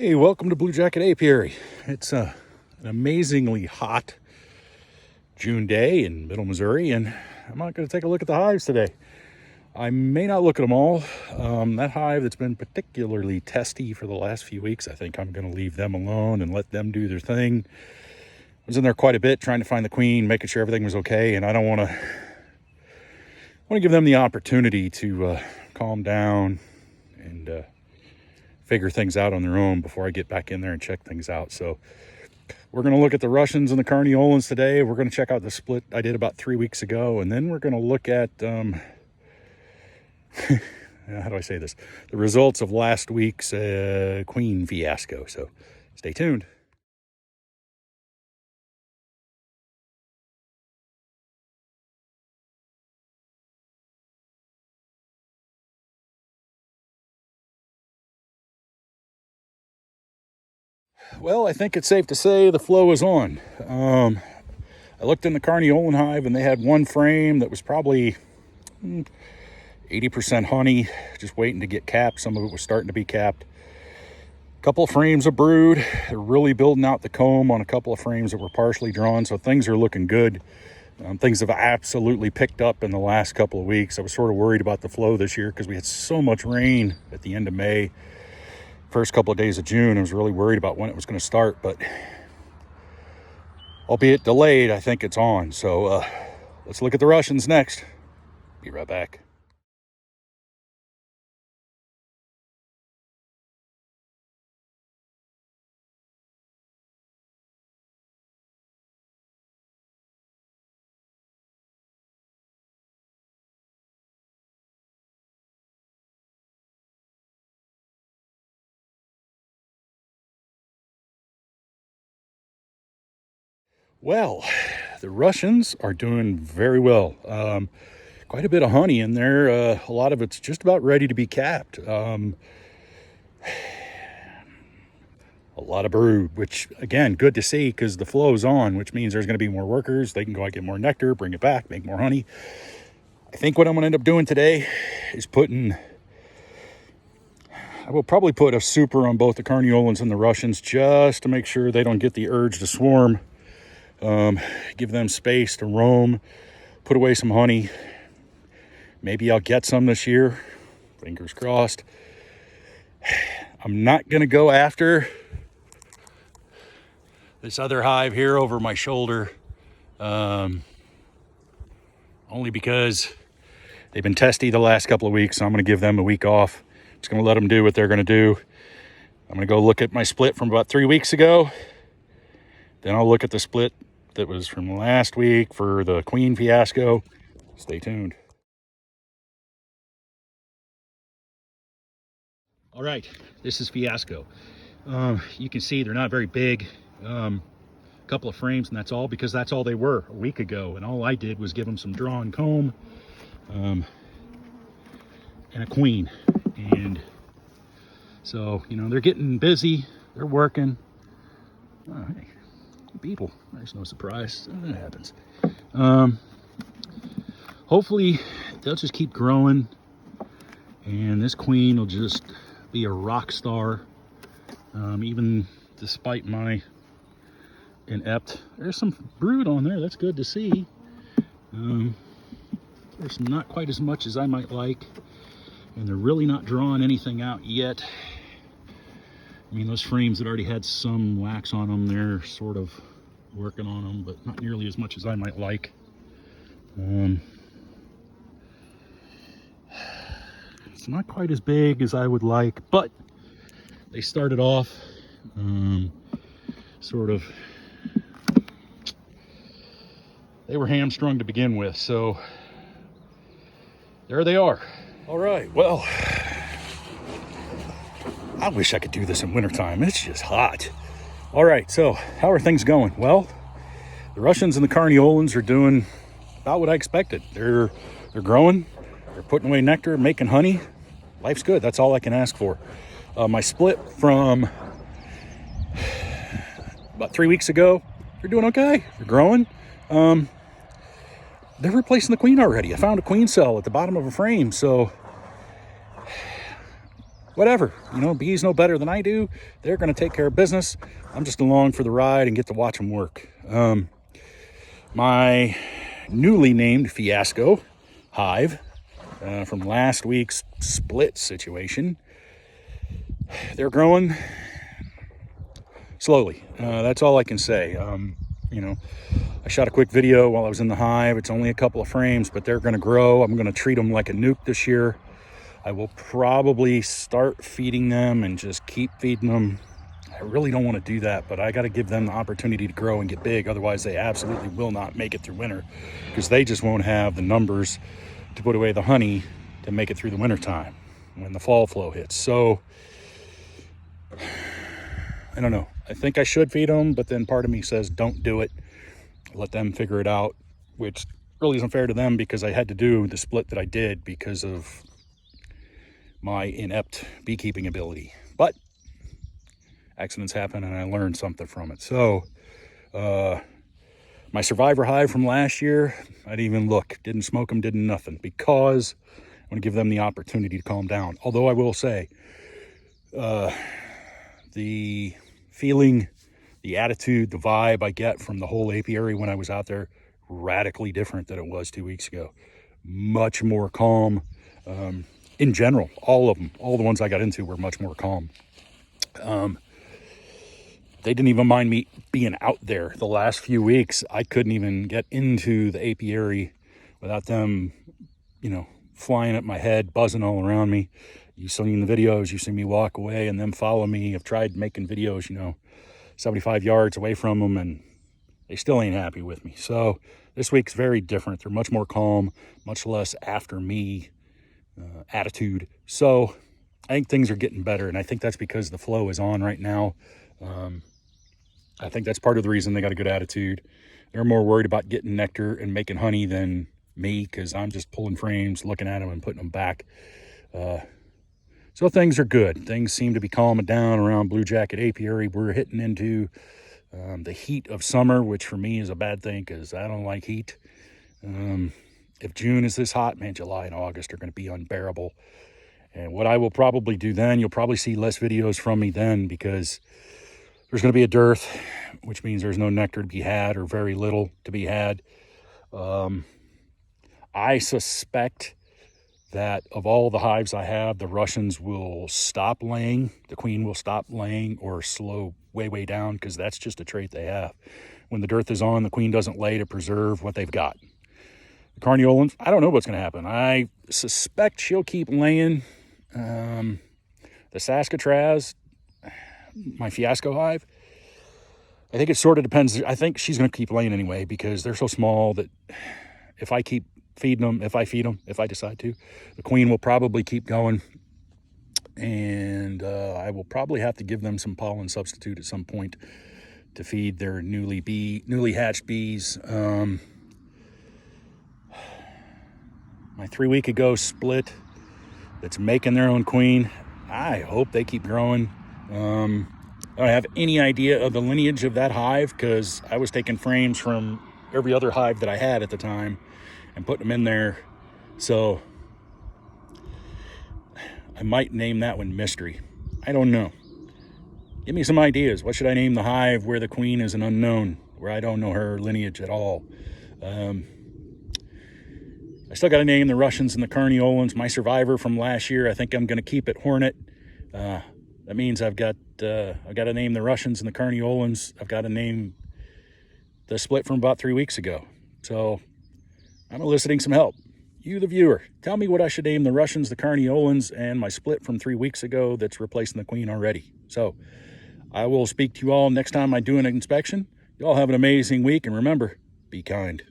Hey, welcome to Blue Jacket Apiary. It's an amazingly hot June day in Middle Missouri, and I'm not going to take a look at the hives today. I may not look at them all. That hive that's been particularly testy for the last few weeks, I think I'm going to leave them alone and let them do their thing. I was in there quite a bit trying to find the queen, making sure everything was okay, and I don't want to give them the opportunity to calm down and figure things out on their own before I get back in there and check things out. So we're going to look at the Russians and the Carniolans today. We're going to check out the split I did about 3 weeks ago, and then we're going to look at how do I say this? The results of last week's queen fiasco. So stay tuned. Well, I think it's safe to say the flow is on. I looked in the Carniolan hive and they had one frame that was probably 80% honey, just waiting to get capped. Some of it was starting to be capped. A couple of frames of brood. They're really building out the comb on a couple of frames that were partially drawn, so things are looking good. Things have absolutely picked up in the last couple of weeks. I was sort of worried about the flow this year because we had so much rain at the end of May. First couple of days of June, I was really worried about when it was going to start, but albeit delayed, I think it's on. So let's look at the Russians next. Be right back. Well, the Russians are doing very well. Quite a bit of honey in there. A lot of it's just about ready to be capped. A lot of brood, which again, good to see because the flow's on, which means there's going to be more workers. They can go out, get more nectar, bring it back, make more honey. I think what I'm going to end up doing today is I will probably put a super on both the Carniolans and the Russians just to make sure they don't get the urge to swarm. Give them space to roam, put away some honey. Maybe I'll get some this year. Fingers crossed. I'm not going to go after this other hive here over my shoulder. Only because they've been testy the last couple of weeks. So I'm going to give them a week off. Just going to let them do what they're going to do. I'm going to go look at my split from about 3 weeks ago. Then I'll look at the split that was from last week for the queen fiasco. Stay tuned. All right, this is fiasco. You can see they're not very big. Couple of frames, and that's all, because that's all they were a week ago, and all I did was give them some drawn comb and a queen. And so, they're getting busy, they're working. Oh, hey, beetle, there's no surprise, that happens. Hopefully they'll just keep growing and this queen will just be a rock star, even despite my inept. There's some brood on there, that's good to see. There's not quite as much as I might like, and they're really not drawing anything out yet. I mean, those frames that already had some wax on them, they're sort of working on them, but not nearly as much as I might like. It's not quite as big as I would like, but they started off they were hamstrung to begin with, so there they are. All right, well, I wish I could do this in wintertime. It's just hot. All right, so how are things going? Well, the Russians and the Carniolans are doing about what I expected. They're growing, they're putting away nectar, making honey. Life's good. That's all I can ask for. My split from about 3 weeks ago, they're doing okay. They're growing. They're replacing the queen already. I found a queen cell at the bottom of a frame, so whatever. You know, bees know better than I do. They're going to take care of business. I'm just along for the ride and get to watch them work. My newly named Fiasco hive from last week's split situation, they're growing slowly. That's all I can say. You know, I shot a quick video while I was in the hive. It's only a couple of frames, but they're going to grow. I'm going to treat them like a nuke this year. I will probably start feeding them and just keep feeding them. I really don't want to do that, but I got to give them the opportunity to grow and get big. Otherwise, they absolutely will not make it through winter because they just won't have the numbers to put away the honey to make it through the winter time when the fall flow hits. So I don't know. I think I should feed them, but then part of me says don't do it. Let them figure it out, which really isn't fair to them because I had to do the split that I did because of my inept beekeeping ability. But accidents happen and I learned something from it. So my survivor hive from last year, I didn't even look, didn't smoke them, didn't nothing, because I want to give them the opportunity to calm down. Although I will say the feeling, the attitude, the vibe I get from the whole apiary when I was out there, radically different than it was 2 weeks ago. Much more calm. In general, all of them, all the ones I got into were much more calm. They didn't even mind me being out there. The last few weeks, I couldn't even get into the apiary without them, you know, flying at my head, buzzing all around me. You've seen the videos, you see me walk away and them follow me. I've tried making videos, you know, 75 yards away from them, and they still ain't happy with me. So this week's very different. They're much more calm, much less after me attitude. So I think things are getting better, and I think that's because the flow is on right now. I think that's part of the reason they got a good attitude. They're more worried about getting nectar and making honey than me, because I'm just pulling frames, looking at them and putting them back. So things are good. Things seem to be calming down around Blue Jacket Apiary. We're hitting into the heat of summer, which for me is a bad thing because I don't like heat. If June is this hot, man, July and August are going to be unbearable. And what I will probably do then, you'll probably see less videos from me then, because there's going to be a dearth, which means there's no nectar to be had, or very little to be had. I suspect that of all the hives I have, the Russians will stop laying. The queen will stop laying or slow way down, because that's just a trait they have. When the dearth is on, the queen doesn't lay to preserve what they've got. The Carniolans, I don't know what's going to happen. I suspect she'll keep laying. The Saskatraz, my Fiasco hive, I think it sort of depends. I think she's going to keep laying anyway, because they're so small that if I keep feeding them, if I feed them, if I decide to, the queen will probably keep going. And I will probably have to give them some pollen substitute at some point to feed their newly hatched bees. My 3 week ago split that's making their own queen, I hope they keep growing. I don't have any idea of the lineage of that hive, because I was taking frames from every other hive that I had at the time and putting them in there. So I might name that one Mystery. I don't know. Give me some ideas. What should I name the hive where the queen is an unknown, where I don't know her lineage at all? I still got to name the Russians and the Carniolans. My survivor from last year, I think I'm going to keep it Hornet. That means I've got to name the Russians and the Carniolans. I've got to name the split from about 3 weeks ago. So I'm eliciting some help. You, the viewer, tell me what I should name the Russians, the Carniolans, and my split from 3 weeks ago that's replacing the queen already. So I will speak to you all next time I do an inspection. You all have an amazing week, and remember, be kind.